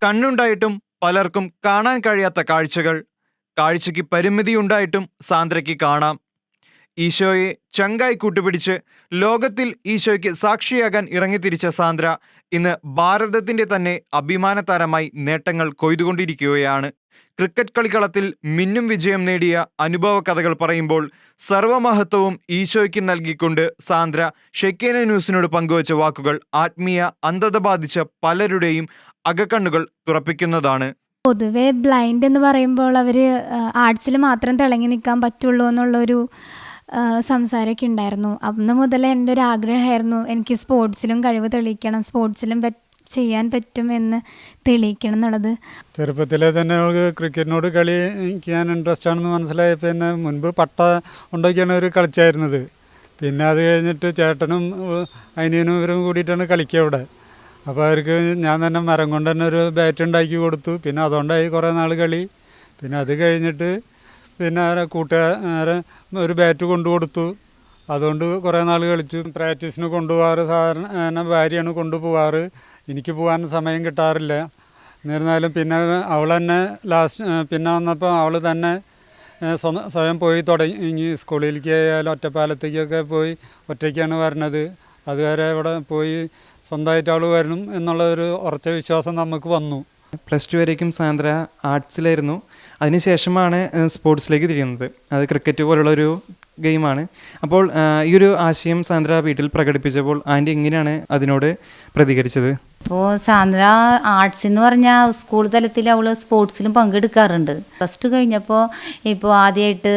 കണ്ണുണ്ടായിട്ടും പലർക്കും കാണാൻ കഴിയാത്ത കാഴ്ചകൾ. കാഴ്ചയ്ക്ക് പരിമിതിയുണ്ടായിട്ടും സാന്ദ്രയ്ക്ക് കാണാം. ഈശോയെ ചങ്കായി കൂട്ടുപിടിച്ച് ലോകത്തിൽ ഈശോയ്ക്ക് സാക്ഷിയാകാൻ ഇറങ്ങിത്തിരിച്ച സാന്ദ്ര ഇന്ന് ഭാരതത്തിന്റെ തന്നെ അഭിമാന താരമായി നേട്ടങ്ങൾ കൊയ്തുകൊണ്ടിരിക്കുകയാണ്. ക്രിക്കറ്റ് കളിക്കളത്തിൽ മിന്നും വിജയം നേടിയ അനുഭവ കഥകൾ പറയുമ്പോൾ സർവമഹത്വവും ഈശോയ്ക്ക് നൽകിക്കൊണ്ട് സാന്ദ്ര ഷെക്കേന ന്യൂസിനോട് പങ്കുവച്ച വാക്കുകൾ ആത്മീയ അന്ധത ബാധിച്ച പലരുടെയും അകക്കണ്ണുകൾ തുറപ്പിക്കുന്നതാണ്. പൊതുവെ ബ്ലൈൻഡ് എന്ന് പറയുമ്പോൾ അവർ ആർട്സിൽ മാത്രം തിളങ്ങി നിൽക്കാൻ പറ്റുള്ളൂ എന്നുള്ളൊരു സംസാരമൊക്കെ ഉണ്ടായിരുന്നു. അന്ന് മുതൽ എൻ്റെ ഒരു ആഗ്രഹമായിരുന്നു എനിക്ക് സ്പോർട്സിലും കഴിവ് തെളിയിക്കണം, സ്പോർട്സിലും ചെയ്യാൻ പറ്റും എന്ന് തെളിയിക്കണം എന്നുള്ളത്. ചെറുപ്പത്തിലെ തന്നെ അവൾക്ക് ക്രിക്കറ്റിനോട് കളിക്കാൻ ഇൻട്രസ്റ്റ് ആണെന്ന് മനസ്സിലായപ്പോൾ പിന്നെ മുൻപ് പട്ട ഉണ്ടാക്കിയാണ് അവർ കളിച്ചായിരുന്നത്. പിന്നെ അത് കഴിഞ്ഞിട്ട് ചേട്ടനും അനിയനും ഇവരും കൂടിയിട്ടാണ് കളിക്കുക അവിടെ. അപ്പോൾ അവർക്ക് ഞാൻ തന്നെ മരം കൊണ്ട് തന്നെ ഒരു ബാറ്റ് ഉണ്ടാക്കി കൊടുത്തു. പിന്നെ അതുകൊണ്ടായി കുറേ നാൾ കളി. പിന്നെ അത് കഴിഞ്ഞിട്ട് പിന്നെ കൂട്ടുകാരെ ഒരു ബാറ്റ് കൊണ്ടു കൊടുത്തു. അതുകൊണ്ട് കുറേ നാൾ കളിച്ചു. പ്രാക്ടീസിന് കൊണ്ടുപോകാറ് സാധാരണ ഭാര്യയാണ് കൊണ്ടുപോകാറ്. എനിക്ക് പോകാൻ സമയം കിട്ടാറില്ല. എന്നിരുന്നാലും പിന്നെ അവൾ തന്നെ പിന്നെ വന്നപ്പോൾ അവൾ തന്നെ സ്വയം പോയി തുടങ്ങി. സ്കൂളിലേക്ക് ആയാലും ഒറ്റപ്പാലത്തേക്കൊക്കെ പോയി ഒറ്റയ്ക്കാണ് വരണത്. അതുവരെ ഇവിടെ പോയി സ്വന്തമായിട്ട് അവൾ വരണം എന്നുള്ളൊരു ഉറച്ച വിശ്വാസം നമുക്ക് വന്നു. +2 വരേക്കും സാന്ദ്ര ആർട്സിലായിരുന്നു. അതിനുശേഷമാണ് സ്പോർട്സിലേക്ക് തിരിയുന്നത്. അത് ക്രിക്കറ്റ് പോലുള്ളൊരു ഗെയിമാണ്. അപ്പോൾ ഈ ഒരു ആശയം സാന്ദ്ര വീട്ടിൽ പ്രകടിപ്പിച്ചപ്പോൾ ആൻറ്റി എങ്ങനെയാണ് അതിനോട് പ്രതികരിച്ചത്? ഇപ്പോൾ സാന്ദ്ര ആർട്സ് എന്ന് പറഞ്ഞാൽ സ്കൂൾ തലത്തിൽ അവൾ സ്പോർട്സിലും പങ്കെടുക്കാറുണ്ട്. +2 കഴിഞ്ഞപ്പോൾ ഇപ്പോൾ ആദ്യമായിട്ട്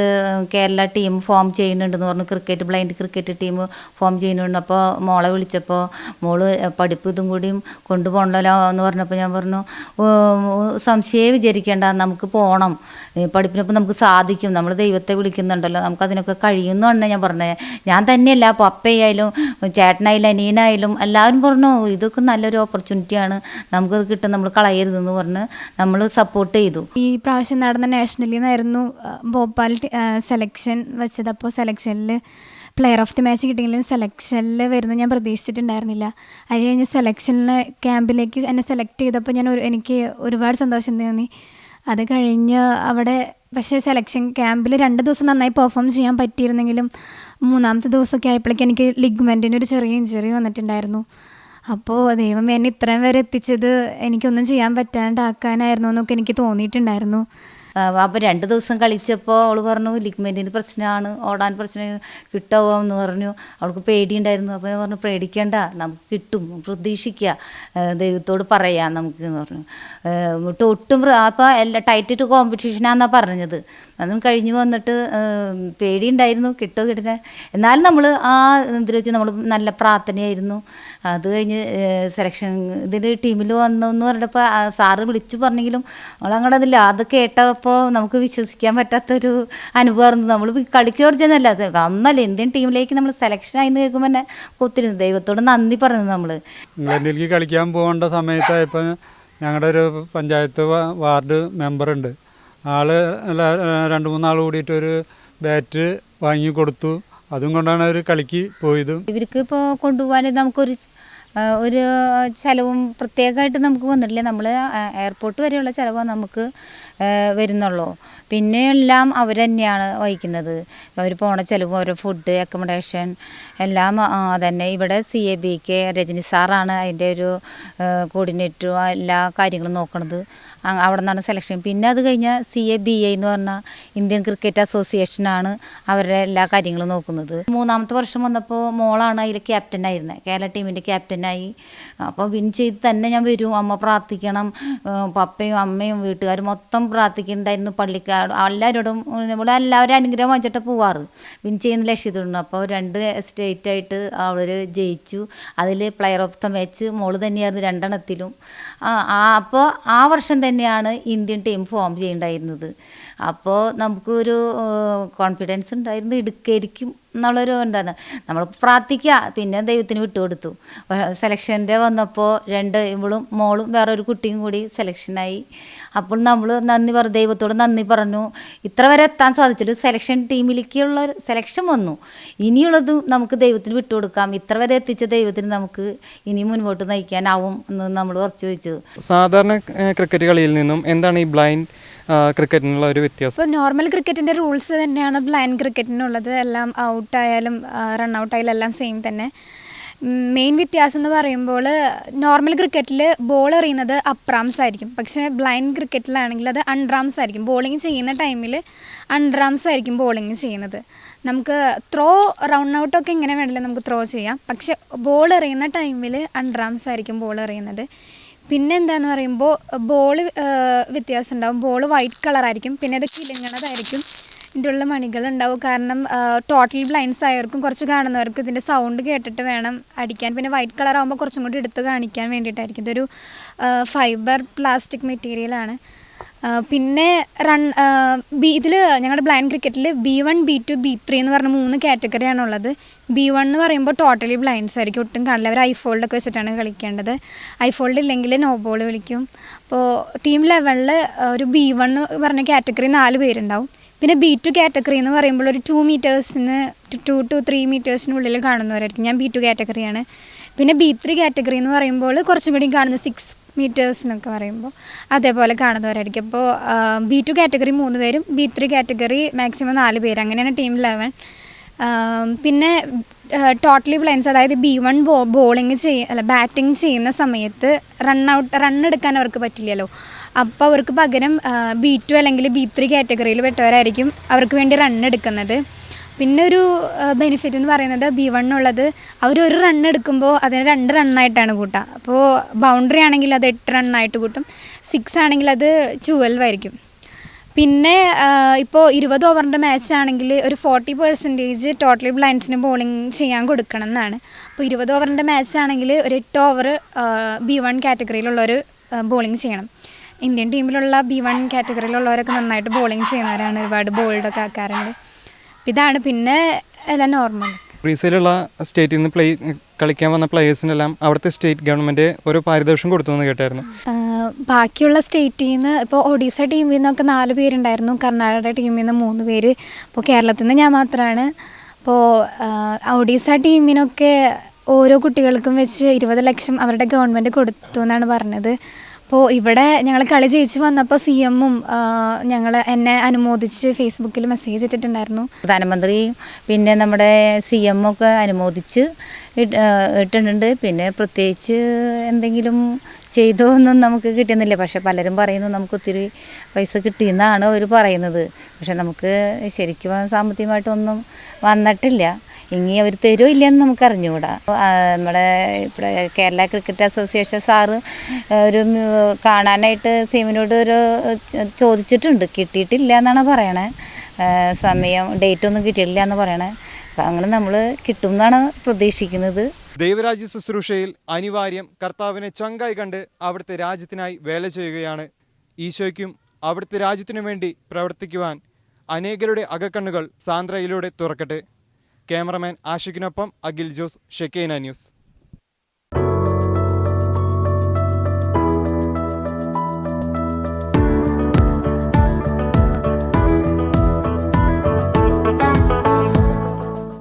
കേരള ടീം ഫോം ചെയ്യുന്നുണ്ടെന്ന് പറഞ്ഞു. ബ്ലൈൻഡ് ക്രിക്കറ്റ് ടീം ഫോം ചെയ്യുന്നുണ്ട്. അപ്പോൾ മോളെ വിളിച്ചപ്പോൾ മോള് പഠിപ്പ് ഇതും കൂടിയും കൊണ്ടുപോകണല്ലോ എന്ന് പറഞ്ഞപ്പോൾ ഞാൻ പറഞ്ഞു, സംശയം വിചാരിക്കേണ്ട, നമുക്ക് പോകണം, പഠിപ്പിനൊപ്പം നമുക്ക് സാധിക്കും, നമ്മൾ ദൈവത്തെ വിളിക്കുന്നുണ്ടല്ലോ, നമുക്കതിനൊക്കെ കഴിയുമെന്നാണ് ഞാൻ പറഞ്ഞത്. ഞാൻ തന്നെയല്ല, പപ്പയായാലും ചേട്ടനായാലും അനിയനായാലും എല്ലാവരും പറഞ്ഞു ഇതൊക്കെ നല്ലൊരു ഓപ്പർച്യൂണിറ്റിയാണ്, നമുക്കത് കിട്ടും, നമ്മൾ കളയരുതെന്ന് പറഞ്ഞ് നമ്മൾ സപ്പോർട്ട് ചെയ്തു. ഈ പ്രാവശ്യം നടന്ന നാഷണലിൽ നിന്നായിരുന്നു ഭോപ്പാൽ സെലക്ഷൻ വെച്ചത്. അപ്പോൾ സെലക്ഷനിൽ പ്ലെയർ ഓഫ് ദി മാച്ച് കിട്ടിയെങ്കിലും സെലക്ഷനിൽ വരുന്നത് ഞാൻ പ്രതീക്ഷിച്ചിട്ടുണ്ടായിരുന്നില്ല. അത് കഴിഞ്ഞ് സെലക്ഷനിൽ ക്യാമ്പിലേക്ക് എന്നെ സെലക്ട് ചെയ്തപ്പോൾ എനിക്ക് ഒരുപാട് സന്തോഷം തോന്നി. അത് കഴിഞ്ഞ് അവിടെ പക്ഷേ സെലക്ഷൻ ക്യാമ്പിൽ 2 ദിവസം നന്നായി പെർഫോം ചെയ്യാൻ പറ്റിയിരുന്നെങ്കിലും 3-ാമത്തെ ദിവസമൊക്കെ ആയപ്പോഴേക്കും എനിക്ക് ലിഗ്മെൻറ്റിന് ഒരു ചെറിയ ഇഞ്ചറി വന്നിട്ടുണ്ടായിരുന്നു. അപ്പോൾ ദൈവമേ, എന്നെ ഇത്രയും വരെ എത്തിച്ചത് എനിക്കൊന്നും ചെയ്യാൻ പറ്റാണ്ടാക്കാനായിരുന്നു എന്നൊക്കെ എനിക്ക് തോന്നിയിട്ടുണ്ടായിരുന്നു. അപ്പോൾ 2 ദിവസം കളിച്ചപ്പോൾ അവൾ പറഞ്ഞു ലിഗ്മെൻറ്റിന് പ്രശ്നമാണ്, ഓടാൻ പ്രശ്നം, കിട്ടുമോ എന്ന് പറഞ്ഞു. അവൾക്ക് പേടിയുണ്ടായിരുന്നു. അപ്പോൾ ഞാൻ പറഞ്ഞു പേടിക്കേണ്ട, നമുക്ക് കിട്ടും, പ്രതീക്ഷിക്കുക, ദൈവത്തോട് പറയാം നമുക്ക് എന്ന് പറഞ്ഞു. ഒട്ടും അപ്പോൾ എല്ലാ ടൈറ്റ് കോമ്പറ്റീഷനാണെന്നാണ് പറഞ്ഞത്. അതും കഴിഞ്ഞ് വന്നിട്ട് പേടിയുണ്ടായിരുന്നു, കിട്ടുമോ കിട്ടില്ല. എന്നാലും നമ്മൾ ആ ഇതിൽ വെച്ച് നമ്മൾ നല്ല പ്രാർത്ഥനയായിരുന്നു. അത് കഴിഞ്ഞ് സെലക്ഷൻ ഇതിൽ ടീമിൽ വന്നെന്ന് പറഞ്ഞപ്പോൾ സാറ് വിളിച്ചു പറഞ്ഞെങ്കിലും നമ്മളങ്ങോട്ട് അതില്ല. അത് കേട്ടപ്പോൾ നമുക്ക് വിശ്വസിക്കാൻ പറ്റാത്തൊരു അനുഭവമായിരുന്നു. നമ്മൾ കളിക്ക് കുറച്ചെന്നല്ല, അന്നല്ല ഇന്ത്യൻ ടീമിലേക്ക് നമ്മൾ സെലക്ഷനായി എന്ന് കേൾക്കുമ്പോൾ തന്നെ ഒത്തിരി ദൈവത്തോട് നന്ദി പറഞ്ഞു. നമ്മൾ ഇംഗ്ലണ്ടിലേക്ക് കളിക്കാൻ പോകേണ്ട സമയത്തായപ്പോൾ ഞങ്ങളുടെ ഒരു പഞ്ചായത്ത് വാർഡ് മെമ്പറുണ്ട്. ആൾ 2-3 ആൾ കൂടിയിട്ടൊരു ബാറ്റ് വാങ്ങി കൊടുത്തു. അതും കൊണ്ടാണ് അവർ കളിക്ക് പോയത്. ഇവർക്ക് ഇപ്പോൾ കൊണ്ടുപോകാൻ നമുക്കൊരു ചിലവും പ്രത്യേകമായിട്ട് നമുക്ക് വന്നിട്ടില്ല. നമ്മൾ എയർപോർട്ട് വരെയുള്ള ചിലവ് നമുക്ക് വരുന്നുള്ളൂ. പിന്നെ എല്ലാം അവർ തന്നെയാണ് വഹിക്കുന്നത്. അവർ പോണ ചിലവും അവരുടെ ഫുഡ്, അക്കോമഡേഷൻ എല്ലാം അതന്നെ. ഇവിടെ CABK രജനി സാറാണ് അതിൻ്റെ ഒരു കോർഡിനേറ്ററും എല്ലാ കാര്യങ്ങളും നോക്കണത്. അവിടെ നിന്നാണ് സെലക്ഷൻ. പിന്നെ അത് കഴിഞ്ഞാൽ CABA എന്ന് പറഞ്ഞാൽ ഇന്ത്യൻ ക്രിക്കറ്റ് അസോസിയേഷനാണ് അവരുടെ എല്ലാ കാര്യങ്ങളും നോക്കുന്നത്. 3-ാമത്തെ വർഷം വന്നപ്പോൾ മോളാണ് അതിൽ ക്യാപ്റ്റനായിരുന്നത്, കേരള ടീമിൻ്റെ ക്യാപ്റ്റനായി. അപ്പോൾ വിൻ ചെയ്ത് തന്നെ ഞാൻ വരും, അമ്മ പ്രാർത്ഥിക്കണം, പപ്പയും അമ്മയും വീട്ടുകാരും മൊത്തം പ്രാർത്ഥിക്കുന്നുണ്ടായിരുന്നു. പള്ളിക്കാർ എല്ലാവരോടും ഇവിടെ എല്ലാവരും അനുഗ്രഹം വാങ്ങിച്ചിട്ട് പോവാറ് വിൻ ചെയ്യുന്ന ലക്ഷ്യത്തിലുണ്ട്. അപ്പോൾ 2 സ്റ്റേറ്റായിട്ട് അവർ ജയിച്ചു. അതിൽ പ്ലെയർ ഓഫ് ദ മാച്ച് മോള് തന്നെയായിരുന്നു 2 അപ്പോൾ ആ വർഷം തന്നെയാണ് ഇന്ത്യൻ ടീം ഫോം ചെയ്യുന്നുണ്ടായിരുന്നത്. അപ്പോൾ നമുക്കൊരു കോൺഫിഡൻസ് ഉണ്ടായിരുന്നു, എടുക്കായിരിക്കും എന്നുള്ളൊരു എന്താണ്, നമ്മൾ പ്രാർത്ഥിക്കുക, പിന്നെ ദൈവത്തിന് വിട്ടുകൊടുത്തു. സെലക്ഷൻ്റെ വന്നപ്പോൾ 2 ഇവളും മോളും വേറെ ഒരു കുട്ടിയും കൂടി സെലക്ഷനായി. അപ്പോൾ നമ്മൾ ദൈവത്തോട് നന്ദി പറഞ്ഞു. ഇത്ര വരെ എത്താൻ സാധിച്ചിട്ട് സെലക്ഷൻ ടീമിലേക്കുള്ള സെലക്ഷൻ വന്നു. ഇനിയുള്ളത് നമുക്ക് ദൈവത്തിന് വിട്ടുകൊടുക്കാം. ഇത്ര വരെ എത്തിച്ച ദൈവത്തിന് നമുക്ക് ഇനി മുൻപോട്ട് നയിക്കാനാവും എന്ന് നമ്മൾ ഉറച്ചു വെച്ചത്. സാധാരണ ക്രിക്കറ്റ് കളിയിൽ നിന്നും എന്താണ് ഈ ബ്ലൈൻഡ് ക്രിക്കറ്റിനുള്ള ഒരു വ്യത്യാസം? ഇപ്പോൾ നോർമൽ ക്രിക്കറ്റിൻ്റെ റൂൾസ് തന്നെയാണ് ബ്ലൈൻഡ് ക്രിക്കറ്റിനുള്ളത്. എല്ലാം ഔട്ടായാലും റൺ ഔട്ടായാലും എല്ലാം സെയിം തന്നെ. മെയിൻ വ്യത്യാസം എന്ന് പറയുമ്പോൾ നോർമൽ ക്രിക്കറ്റിൽ ബോൾ എറിയുന്നത് അപ്രാംസ് ആയിരിക്കും, പക്ഷേ ബ്ലൈൻഡ് ക്രിക്കറ്റിലാണെങ്കിൽ അത് അൺറാംസ് ആയിരിക്കും. ബോളിങ് ചെയ്യുന്ന ടൈമിൽ അൺറാംസ് ആയിരിക്കും ബോളിങ് ചെയ്യുന്നത്. നമുക്ക് ത്രോ റൗണ്ട് ഔട്ടൊക്കെ ഇങ്ങനെ വേണമെങ്കിലും നമുക്ക് ത്രോ ചെയ്യാം, പക്ഷെ ബോൾ എറിയുന്ന ടൈമിൽ അൺറാംസ് ആയിരിക്കും ബോൾ എറിയുന്നത്. പിന്നെ എന്താന്ന് പറയുമ്പോൾ ബോൾ വ്യത്യാസം ഉണ്ടാവും. ബോൾ വൈറ്റ് കളറായിരിക്കും, പിന്നെ അത് കിലുങ്ങണതായിരിക്കും, ഇതിൻ്റെ ഉള്ള മണികളുണ്ടാവും. കാരണം ടോട്ടൽ ബ്ലൈൻഡ്സ് ആയവർക്കും കുറച്ച് കാണുന്നവർക്കും ഇതിൻ്റെ സൗണ്ട് കേട്ടിട്ട് വേണം അടിക്കാൻ. പിന്നെ വൈറ്റ് കളർ ആകുമ്പോൾ കുറച്ചും കൂടി എടുത്ത് കാണിക്കാൻ വേണ്ടിയിട്ടായിരിക്കും. ഇതൊരു ഫൈബർ പ്ലാസ്റ്റിക് മെറ്റീരിയലാണ്. പിന്നെ ഇതിൽ ഞങ്ങളുടെ ബ്ലൈൻഡ് ക്രിക്കറ്റിൽ B1, B2, B3 എന്ന് പറഞ്ഞ 3 കാറ്റഗറിയാണുള്ളത്. B1 എന്ന് പറയുമ്പോൾ ടോട്ടലി ബ്ലൈൻഡ്സ് ആയിരിക്കും, ഒട്ടും കാണില്ല. അവർ ഐഫോൾഡൊക്കെ വെച്ചിട്ടാണ് കളിക്കേണ്ടത്. ഐഫോൾഡ് ഇല്ലെങ്കിൽ നോ ബോൾ വിളിക്കും. അപ്പോൾ ടീം ലെവലിൽ ഒരു B1 എന്ന് പറഞ്ഞ കാറ്റഗറി 4 പേരുണ്ടാവും. പിന്നെ B2 കാറ്റഗറി എന്ന് പറയുമ്പോൾ ഒരു 2 മീറ്റേഴ്സിന് 2 to 3 മീറ്റേഴ്സിനുള്ളിൽ കാണുന്നവരായിരിക്കും. ഞാൻ B2 കാറ്റഗറിയാണ്. പിന്നെ B3 കാറ്റഗറി എന്ന് പറയുമ്പോൾ കുറച്ചും കൂടി കാണുന്ന 6 മീറ്റേഴ്സിനൊക്കെ പറയുമ്പോൾ അതേപോലെ കാണുന്നവരായിരിക്കും. അപ്പോൾ B2 കാറ്റഗറി 3 പേരും, B3 കാറ്റഗറി മാക്സിമം 4 പേര്, അങ്ങനെയാണ് ടീം 11. പിന്നെ ടോട്ടലി ബ്ലൈൻഡ്സ്, അതായത് B1 ബാറ്റിംഗ് ചെയ്യുന്ന സമയത്ത് റൺ എടുക്കാൻ അവർക്ക് പറ്റില്ലല്ലോ. അപ്പോൾ അവർക്ക് പകരം B2 അല്ലെങ്കിൽ B3 കാറ്റഗറിയിൽ പെട്ടവരായിരിക്കും അവർക്ക് വേണ്ടി റൺ എടുക്കുന്നത്. പിന്നെ ഒരു ബെനിഫിറ്റ് എന്ന് പറയുന്നത് B1 ഉള്ളത്, അവർ ഒരു റൺ എടുക്കുമ്പോൾ അതിന് 2 റണ്ണായിട്ടാണ് കൂട്ടുക. അപ്പോൾ ബൗണ്ടറി ആണെങ്കിൽ അത് 8 റണ്ണായിട്ട് കൂട്ടും, 6 ആണെങ്കിൽ അത് 12 ആയിരിക്കും. പിന്നെ ഇപ്പോൾ 20 ഓവറിൻ്റെ മാച്ച് ആണെങ്കിൽ ഒരു 40% ടോട്ടലി ബ്ലൈൻഡ്സിന് ബോളിംഗ് ചെയ്യാൻ കൊടുക്കണം എന്നാണ്. അപ്പോൾ 20 ഓവറിൻ്റെ മാച്ച് ആണെങ്കിൽ ഒരു 8 ഓവർ B1 കാറ്റഗറിയിലുള്ളവർ ബോളിംഗ് ചെയ്യണം. ഇന്ത്യൻ ടീമിലുള്ള B1 കാറ്റഗറിയിലുള്ളവരൊക്കെ നന്നായിട്ട് ബോളിംഗ് ചെയ്യുന്നവരാണ്, ഒരുപാട് ബോൾഡൊക്കെ ആക്കാറുണ്ട്. ഇതാണ്. പിന്നെ എല്ലാം നോർമൽ. ഗ്രീസിലുള്ള സ്റ്റേറ്റിൽ നിന്ന് കളിക്കാൻ വന്ന പ്ലേയേഴ്സിനെല്ലാം അവിടുത്തെ സ്റ്റേറ്റ് ഗവൺമെൻറ് ഒരു പാരിതോഷികം കൊടുത്തു എന്ന് കേട്ടായിരുന്നു. ബാക്കിയുള്ള സ്റ്റേറ്റിൽ നിന്ന് ഇപ്പോൾ ഒഡീസ ടീമിൽ നിന്നൊക്കെ 4 പേരുണ്ടായിരുന്നു, കർണാടക ടീമിൽ നിന്ന് 3 പേര്, ഇപ്പോൾ കേരളത്തിൽ നിന്ന് ഞാൻ മാത്രമാണ്. അപ്പോൾ ഒഡീസ ടീമിനൊക്കെ ഓരോ കുട്ടികൾക്കും വെച്ച് 20 ലക്ഷം അവരുടെ ഗവൺമെൻറ് കൊടുത്തു എന്നാണ് പറഞ്ഞത്. അപ്പോൾ ഇവിടെ ഞങ്ങൾ കളി ജയിച്ച് വന്നപ്പോൾ CM-ഉം എന്നെ അനുമോദിച്ച് ഫേസ്ബുക്കിൽ മെസ്സേജ് ഇട്ടിട്ടുണ്ടായിരുന്നു. പ്രധാനമന്ത്രിയും പിന്നെ നമ്മുടെ CM ഒക്കെ അനുമോദിച്ച് ഇട്ടിട്ടുണ്ട്. പിന്നെ പ്രത്യേകിച്ച് എന്തെങ്കിലും ചെയ്തോ ഒന്നും നമുക്ക് കിട്ടുന്നില്ല. പക്ഷെ പലരും പറയുന്നു നമുക്ക് ഒത്തിരി പൈസ കിട്ടിയെന്നാണ് അവർ പറയുന്നത്. പക്ഷെ നമുക്ക് ശരിക്കും സാമ്പത്തികമായിട്ടൊന്നും വന്നിട്ടില്ല. ഇനി അവർ തരുമോ ഇല്ലയെന്ന് നമുക്ക് അറിഞ്ഞുകൂടാ. നമ്മുടെ ഇവിടെ കേരള ക്രിക്കറ്റ് അസോസിയേഷൻ സാറ് ഒരു കാണാനായിട്ട് CM-നോട് ഒരു ചോദിച്ചിട്ടുണ്ട്, കിട്ടിയിട്ടില്ല എന്നാണ് പറയണേ. ഡേറ്റ് ഒന്നും കിട്ടിയിട്ടില്ല എന്ന് പറയണേ. അപ്പം അങ്ങനെ നമ്മൾ കിട്ടും എന്നാണ് പ്രതീക്ഷിക്കുന്നത്. ദൈവരാജ്യ ശുശ്രൂഷയിൽ അനിവാര്യം കർത്താവിനെ ചങ്കായി കണ്ട് അവിടുത്തെ രാജ്യത്തിനായി വേല ചെയ്യുകയാണ്. ഈശോയ്ക്കും അവിടുത്തെ രാജ്യത്തിനു വേണ്ടി പ്രവർത്തിക്കുവാൻ അനേകരുടെ അകക്കണ്ണുകൾ സാന്ദ്രയിലൂടെ തുറക്കട്ടെ. ക്യാമറമാൻ ആഷിഖിനൊപ്പം അഖിൽ ജോസ്, ഷെക്കൈന ന്യൂസ്.